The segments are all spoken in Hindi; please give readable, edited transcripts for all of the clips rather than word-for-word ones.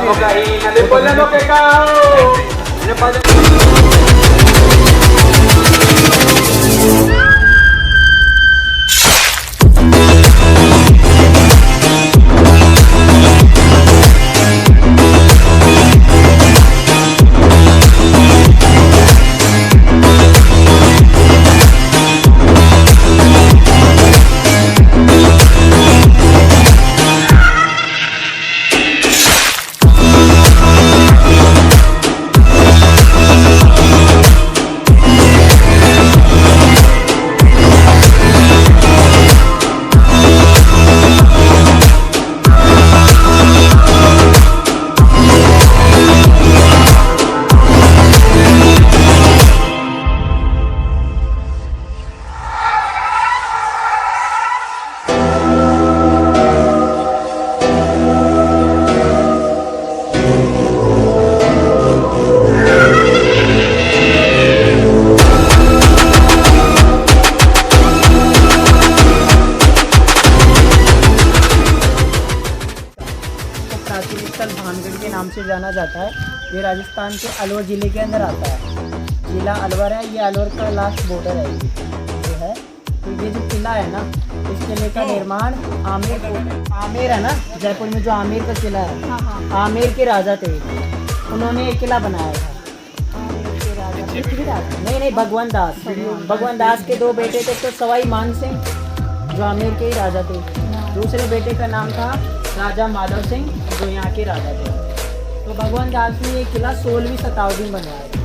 cocaína, después de lo que cago. प्राचीन स्थल भानगढ़ के नाम से जाना जाता है। ये राजस्थान के अलवर ज़िले के अंदर आता है। जिला अलवर है, ये अलवर का लास्ट बॉर्डर है ये है। तो ये जो किला है ना, इस किले का निर्माण आमेर है ना, जयपुर में जो आमेर का किला है, आमेर के राजा थे, उन्होंने ये किला बनाया था। नहीं, भगवान दास के दो बेटे थे, तो सवाई मान सिंह जो आमेर के ही राजा थे, दूसरे बेटे का नाम था राजा माधव सिंह जो यहाँ के राजा थे। तो भगवान दास ने ये किला 16वीं शताब्दी में बनवाया था।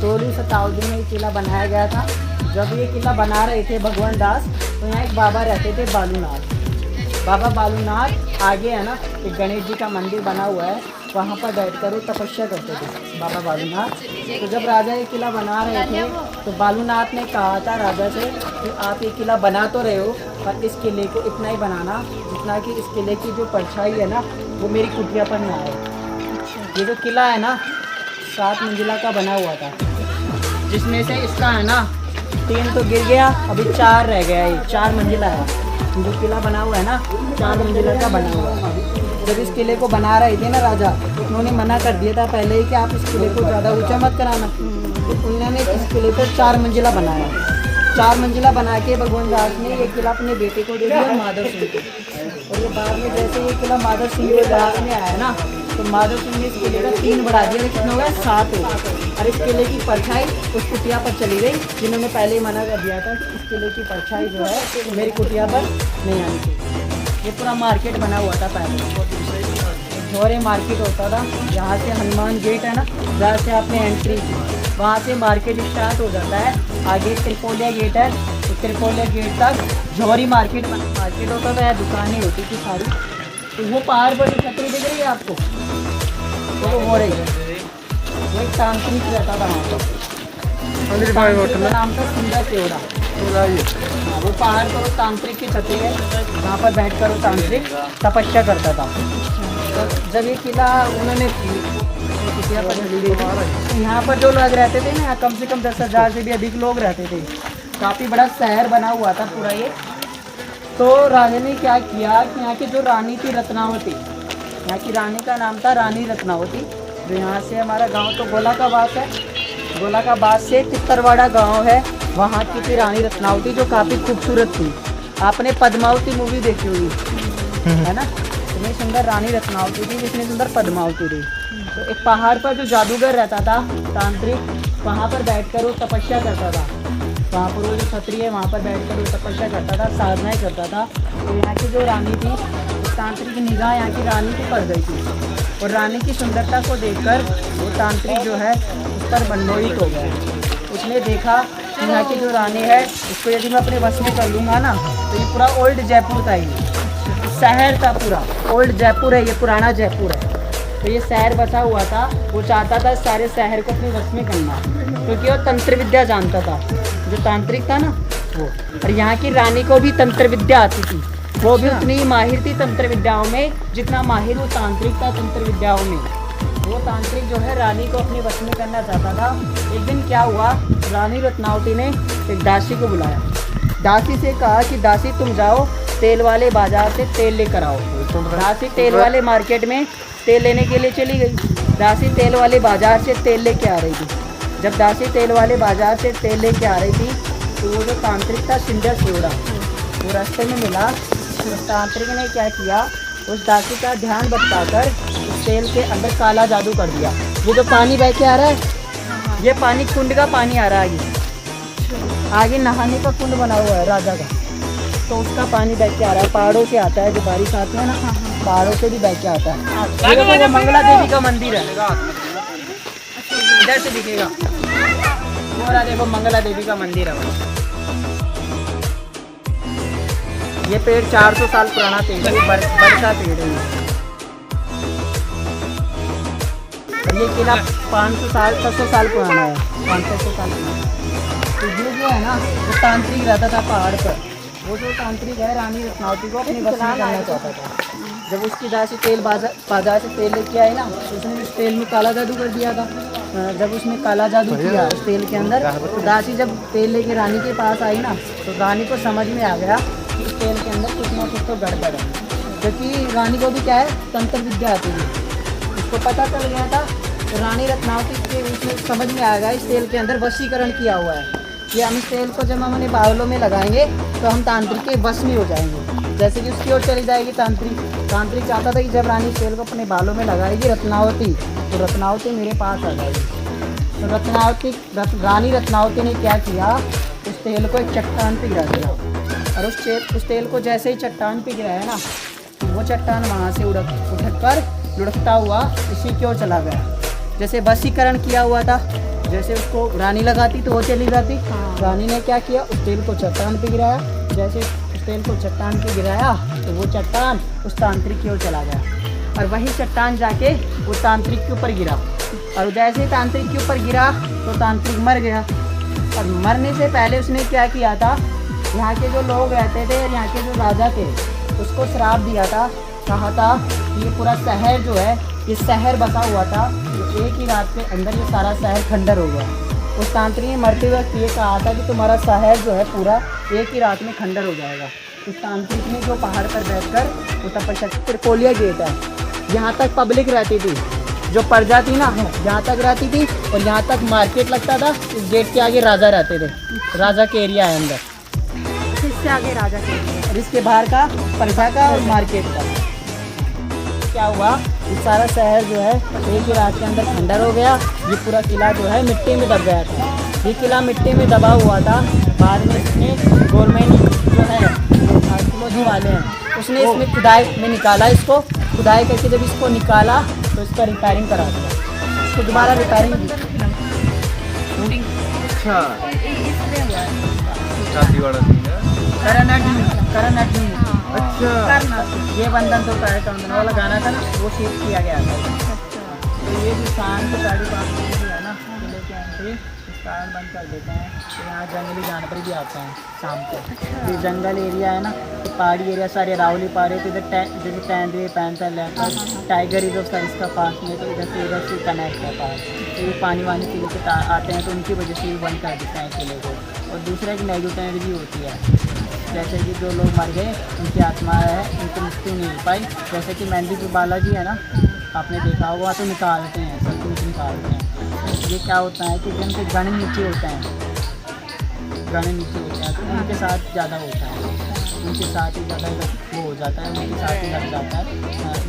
16वीं शताब्दी में ये किला बनाया गया था। जब ये किला बना रहे थे भगवान दास, तो यहाँ एक बाबा रहते थे बालूनाथ। बाबा बालूनाथ आगे है ना, एक गणेश जी का मंदिर बना हुआ है, वहाँ पर बैठकर वो तपस्या करते थे बाबा बालूनाथ। तो जब राजा ये किला बना रहे थे, तो बालूनाथ ने कहा था राजा से कि आप ये किला बना तो रहे हो, पर इस किले को इतना ही बनाना जितना कि इस किले की जो परछाई है ना, वो मेरी कुटिया पर ना आए। ये जो किला है ना, 7 मंजिला का बना हुआ था, जिसमें से इसका है ना 3 तो गिर गया, अभी 4 रह गया। ये 4 मंजिला है जो किला बना हुआ है ना, 4 मंजिला का बना हुआ है। जब इस किले को बना रहे थे ना राजा, उन्होंने मना कर दिया था पहले ही कि आप इस किले को ज़्यादा ऊंचा मत कराना। तो उन्होंने इस किले को 4 मंजिला बनाया। 4 मंजिला बना के भगवान दास ने ये किला अपने बेटे को दे दिया माधव सिंह को। और ये बाद में जैसे ये किला माधव सिंह के दास में आया ना, तो माधव सिंह ने इस किले का 3 बढ़ा दिया, कितना हो गया 7 हो। और इस किले की परछाई उस कुटिया पर चली गई, जिन्होंने पहले ही मना कर दिया था कि इस किले की परछाई जो है मेरी कुटिया पर नहीं आनी चाहिए। ये पूरा मार्केट बना हुआ था पहले, झोरे मार्केट होता था। यहाँ से हनुमान गेट है ना, जहाँ से आपने एंट्री की, वहाँ से मार्केट स्टार्ट हो जाता है। आगे त्रिपोलिया गेट है, तो त्रिपोलिया गेट तक झोरी मार्केट होता था, दुकानें होती थी सारी। तो वो पहाड़ पर जो छतरी दिख रही है आपको, तो वो हो रही है, वो एक तांत्रिक रहता था वहाँ पर, नाम था सुंदर केवड़ा। हाँ, वो पहाड़ पर वो तांत्रिक की छतरी है, वहाँ पर बैठ कर वो तांत्रिक तपस्या करता था। तो जब ये किला उन्होंने यहाँ पर जो लोग रहते थे ना, कम से कम 10,000 से भी अधिक लोग रहते थे। काफ़ी बड़ा शहर बना हुआ था पूरा ये। तो राजा ने क्या किया कि यहाँ की जो रानी थी रत्नावती, यहाँ की रानी का नाम था रानी रत्नावती। जो यहाँ से हमारा गांव तो गोलाकाबाद है, गोलाकाबाद से तित्तरवाड़ा गांव है, वहाँ की थी रानी रत्नावती, जो काफ़ी खूबसूरत थी। आपने पद्मावती मूवी देखी हुई है ना, इतनी सुंदर रानी रत्नावती थी, जितनी सुंदर पद्मावती थी। तो एक पहाड़ पर जो जादूगर रहता था तांत्रिक, वहाँ पर बैठकर वो तपस्या करता था। वहाँ पर वो जो छतरी है, वहाँ पर बैठकर वो तपस्या करता था, साधनाएँ करता था। तो यहाँ की जो रानी थी, उस तांत्रिक की निगाह यहाँ की रानी को पड़ गई थी, और रानी की सुंदरता को देखकर वो तांत्रिक जो है उस पर मनमोहित हो गया। उसने देखा कि यहाँ की जो रानी है, उसको यदि मैं अपने वश में कर लूँगा ना, तो ये पूरा ओल्ड जयपुर था, ये शहर था, पूरा ओल्ड जयपुर है, ये पुराना जयपुर है। तो ये शहर बसा हुआ था, वो चाहता था सारे शहर को अपने वश में करना, क्योंकि वो तंत्र विद्या जानता था, जो तांत्रिक था ना वो। और यहाँ की रानी को भी तंत्र विद्या आती थी, वो भी उतनी ही माहिर थी तंत्र विद्याओं में जितना माहिर वो तांत्रिक था तंत्र विद्याओं में। वो तांत्रिक जो है रानी को अपने वश में करना चाहता था। एक दिन क्या हुआ, रानी रत्नावती ने एक दासी को बुलाया, दासी से कहा कि दासी तुम जाओ तेल वाले बाजार से तेल लेकर आओ। दासी तेल वाले मार्केट में तेल लेने के लिए चली गई। दासी तेल वाले बाज़ार से तेल लेके आ रही थी। जब दासी तेल वाले बाज़ार से तेल लेके आ रही थी तो वो जो तांत्रिक था सिंडर सिवड़ा, वो रास्ते में मिला। उस तांत्रिक ने क्या किया, उस दासी का ध्यान भटकाकर उस तेल के अंदर काला जादू कर दिया। ये जो पानी बह के आ रहा है, ये पानी कुंड का पानी आ रहा है। आगे नहाने का कुंड बना हुआ है राजा का, तो उसका पानी बह के आ रहा है। पहाड़ों से आता है, जो बारिश आती है ना, पहाड़ों से भी बह के आता है। ये देखो, वो मंगला देवी का मंदिर है, इधर से दिखेगा। वो रहा देखो, मंगला देवी का मंदिर है। ये पेड़ 400 साल पुराना पेड़ है, बरसा पेड़ है। और ये किला 500 साल 600 साल पुराना है, 500 साल पुराना। तो ये जो है ना, वो तांत्रिक रहता था पहाड़ पर। वो जो तांत्रिक है रानी रत्नावती को अपने वश में करना चाहता था। जब उसकी दासी तेल बाजार से तेल लेके आई ना, तो उसने उस तेल में काला जादू कर दिया था। जब उसने काला जादू किया उस तेल के अंदर, तो दासी जब तेल लेके रानी के पास आई ना, तो रानी को समझ में आ गया कि इस तेल के अंदर कुछ ना कुछ तो गड़बड़ है। क्योंकि रानी को भी क्या है, तंत्र विद्या आती है, उसको पता चल गया था। तो रानी रत्नावती के उसमें समझ में आ गया इस तेल के अंदर वशीकरण किया हुआ है, कि हम इस तेल को जब हम अपने बालों में लगाएंगे तो हम तांत्रिक के वश में हो जाएंगे। जैसे कि उसकी ओर चली जाएगी तांत्रिक चाहता था कि जब रानी इस तेल को अपने बालों में लगाएगी रत्नावती, तो रत्नावती मेरे पास आ जाएगी। तो रानी रत्नावती ने क्या किया, उस तेल को एक चट्टान पे गिरा दिया। और उस तेल को जैसे ही चट्टान पे गिराया ना, तो वो चट्टान वहाँ से उठकर लुढ़कता हुआ इसी की ओर चला गया। जैसे वशीकरण किया हुआ था, जैसे उसको रानी लगाती तो वो चली जाती। रानी ने क्या किया, उस तेल को चट्टान पे गिराया। जैसे उस तेल को चट्टान पे गिराया तो वो चट्टान उस तांत्रिक की ओर चला गया, और वही चट्टान जाके वो तांत्रिक के ऊपर गिरा। और जैसे ही तांत्रिक के ऊपर गिरा तो तांत्रिक मर गया। और मरने से पहले उसने क्या किया था, यहाँ के जो लोग रहते थे और यहाँ के जो राजा थे, उसको श्राप दिया था। कहा था कि ये पूरा शहर जो है, ये शहर बसा हुआ था, तो एक ही रात के अंदर ये सारा शहर खंडर हो गया। उस तांत्रिक ने मरते वक्त ये कहा था कि तुम्हारा शहर जो है पूरा एक ही रात में खंडर हो जाएगा। उस तांत्रिक ने जो पहाड़ पर बैठकर वो तपस्या, त्रिकोलिया गेट है, यहाँ तक पब्लिक रहती थी, जो प्रजा थी ना यहाँ तक रहती थी, और यहाँ तक मार्केट लगता था। इस गेट के आगे राजा रहते थे, राजा के एरिया है अंदर, इससे आगे राजा के एरिया, और इसके बाहर का प्रजा का और मार्केट का। क्या हुआ, ये सारा शहर जो है एक ही रात के अंदर खंडर हो गया। ये पूरा किला जो है मिट्टी में दब गया था। ये किला मिट्टी में दबा हुआ था। बाद में इसने गवर्नमेंट जो है आर्कियोलॉजी वाले हैं, उसने इसमें खुदाई में निकाला, इसको खुदाई करके जब इसको निकाला तो इसका रिपेयरिंग करा दिया, इसको दोबारा रिपेयरिंग की। अच्छा, शादी वाला सीन है। करण अर्जुन अच्छा, ये बंधन तो पैर वाला गाना था ना, वो शूट किया गया था। तो ये जो शाम को 5:30 बजे है ना, किले के एंट्री इस कारण बंद कर देते हैं। तो यहाँ जंगली जानवर भी आते हैं शाम को। ये जंगल एरिया है ना, तो पहाड़ी एरिया सारे रावली पहाड़ी, तो इधर जैसे तेंदुए, पैंथर, लेपर्ड, टाइगर इधर का इसका पास में, तो इधर से कनेक्ट है पास। तो ये पानी वानी पीने के आते हैं, तो उनकी वजह से भी बंद कर देते हैं किले को। और दूसरा एक नेगेटिव भी होती है, जैसे कि जो लोग मर गए उनकी आत्मा है, उनको मुक्ति नहीं मिल पाई। जैसे कि मेहंदी जो बालाजी है ना, आपने देखा होगा, तो निकालते हैं, सब कुछ निकालते हैं। ये क्या होता है कि जिनके गण नीचे होते हैं, तो उनके साथ ज़्यादा होता है, उनके साथ ही ज़्यादा वो हो जाता है, उनके साथ ही लग जाता है।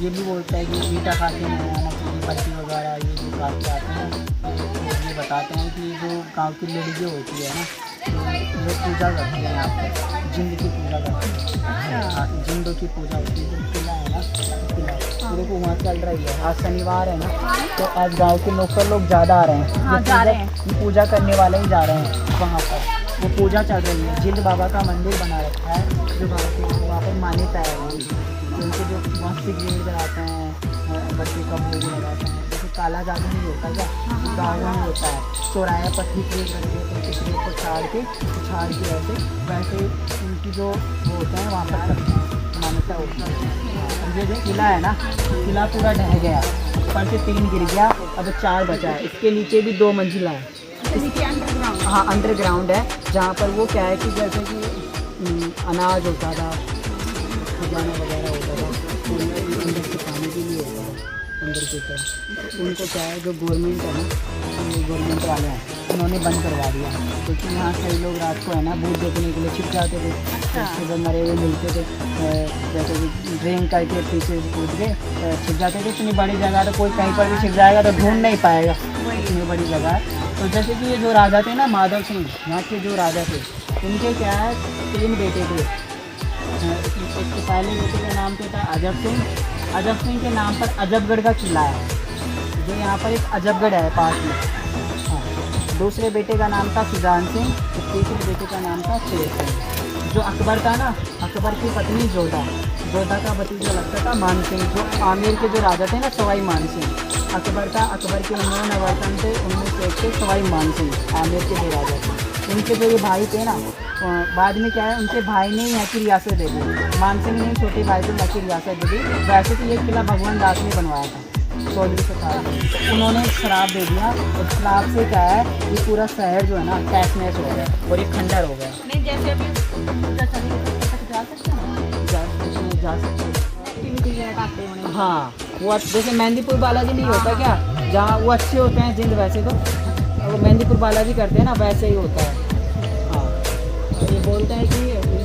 ये भी बोलता है कि मीठा खाते नहीं आना चाहिए, बच्ची वगैरह ये जो खा के आते हैं। तो ये बताते हैं कि जो गाँव की लेडीज़ें होती है ना, वो पूजा करते हैं यहाँ पर, जिंद की पूजा करते हैं। हाँ, जिंदों की पूजा होती है। जो किला है ना, किला देखो वहाँ चल रही है। आज शनिवार है ना, तो आज गांव के नौकर लोग ज़्यादा आ रहे हैं। पूजा करने वाले ही जा रहे हैं वहाँ पर, वो पूजा चल रही है। जिंद बाबा का मंदिर बना रखा है, जो गाँव के वहाँ पर मान्यता है। उनके जो वहाँ से गेड़ कराते हैं, बच्चे का भोग लगाते हैं। जैसे काला जादू नहीं होता क्या, गाँव में होता है, चौराया पत्थरी क्रिएट करके, तो किसी को उछाड़ के वैसे उनकी जो वो होता है वहाँ पर मान्यता होती है। ये जो किला है ना, किला पूरा ढह गया, ऊपर से 3 गिर गया, अब 4 बचा है। इसके नीचे भी 2 मंजिला है, हाँ अंडरग्राउंड है, जहाँ पर वो क्या है कि जैसे कि अनाज होता था, खजाना वगैरह होता था, अंदर से पानी के लिए होता था, मंदिर के ऊपर। तो उनको क्या है, जो गवर्नमेंट है ना, जो गवर्नमेंट वाले हैं, उन्होंने बंद करवा दिया, क्योंकि यहाँ कई लोग रात को है ना भूत देखने के लिए छिप जाते थे। सुबह मरे हुए मिलते थे, जैसे कि ड्रिंक करके पीछे कूद के छिप जाते थे। इतनी बड़ी जगह तो कोई कहीं पर भी छिप जाएगा तो ढूंढ नहीं पाएगा, इतनी बड़ी जगह है। तो जैसे कि ये जो राजा थे ना, माधव सिंह, यहाँ के जो राजा थे, उनके क्या है 3 बेटे थे। इसके पहले बेटे का नाम क्या था, अजब सिंह। अजब सिंह के नाम पर अजबगढ़ का किला है, जो यहाँ पर एक अजबगढ़ है पास में। हाँ, दूसरे बेटे का नाम था सुजान सिंह, तीसरे बेटे का नाम था शेर सिंह। जो अकबर था ना, अकबर की पत्नी जोधा, जोधा का भतीजा लगता था मान सिंह, जो आमेर के जो राजा थे ना, सवाई मान सिंह। अकबर था, अकबर के 9 नवरत्न थे, उनमें से एक थे सवाई मान सिंह, आमेर के जो राजा थे। इनके जो ये भाई थे ना, बाद में क्या है, उनके भाई ने यहाँ की रियासत दे दी। मान सिंह ने छोटे भाई को यहाँ की रियासत दे दी। वैसे तो ये किला भगवान दास ने बनवाया था 1600 में। उन्होंने शराब दे दिया, और शराब से क्या है, ये पूरा शहर जो है ना तहस नहस हो गया और ये खंडर हो गया। नहीं जैसे अभी जा सकते हैं, जा सकते आते होने। हाँ, वो जैसे मेहंदीपुर बालाजी नहीं होता क्या, जहाँ वो अच्छे होते हैं जिंद, वैसे तो वो मेहंदीपुर बालाजी करते हैं ना, वैसे ही होता है। हाँ, तो ये बोलते हैं कि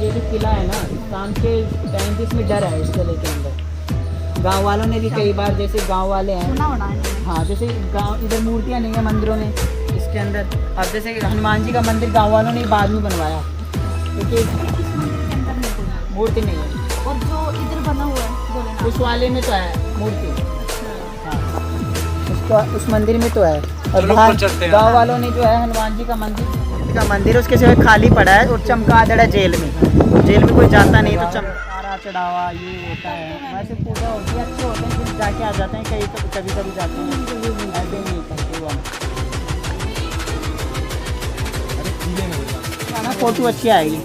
ये जो किला है ना, शाम के टाइम पे इसमें डर है, इस किले के अंदर। गांव वालों ने भी कई बार, जैसे गांव वाले हैं, हाँ, जैसे गांव इधर मूर्तियाँ नहीं है मंदिरों में इसके अंदर। अब जैसे हनुमान जी का मंदिर गाँव वालों ने बाद में बनवाया, क्योंकि मूर्ति नहीं है। और जो इधर बना हुआ है भोलेनाथ, उस वाले में तो है मूर्ति, हाँ, उसको उस मंदिर में तो है। और बाहर गाँव वालों ने जो है हनुमान जी का मंदिर उसके सिवा खाली पड़ा है, और चमगादड़ है जेल में। जेल में कोई जाता नहीं, तो सारा चढ़ावा ये होता है। वैसे पूजा होती है, अच्छे होते हैं, फिर जाके आ जाते हैं, कभी कभी जाते हैं, ऐसे नहीं करते हुआ ना, फोटो अच्छी आएगी।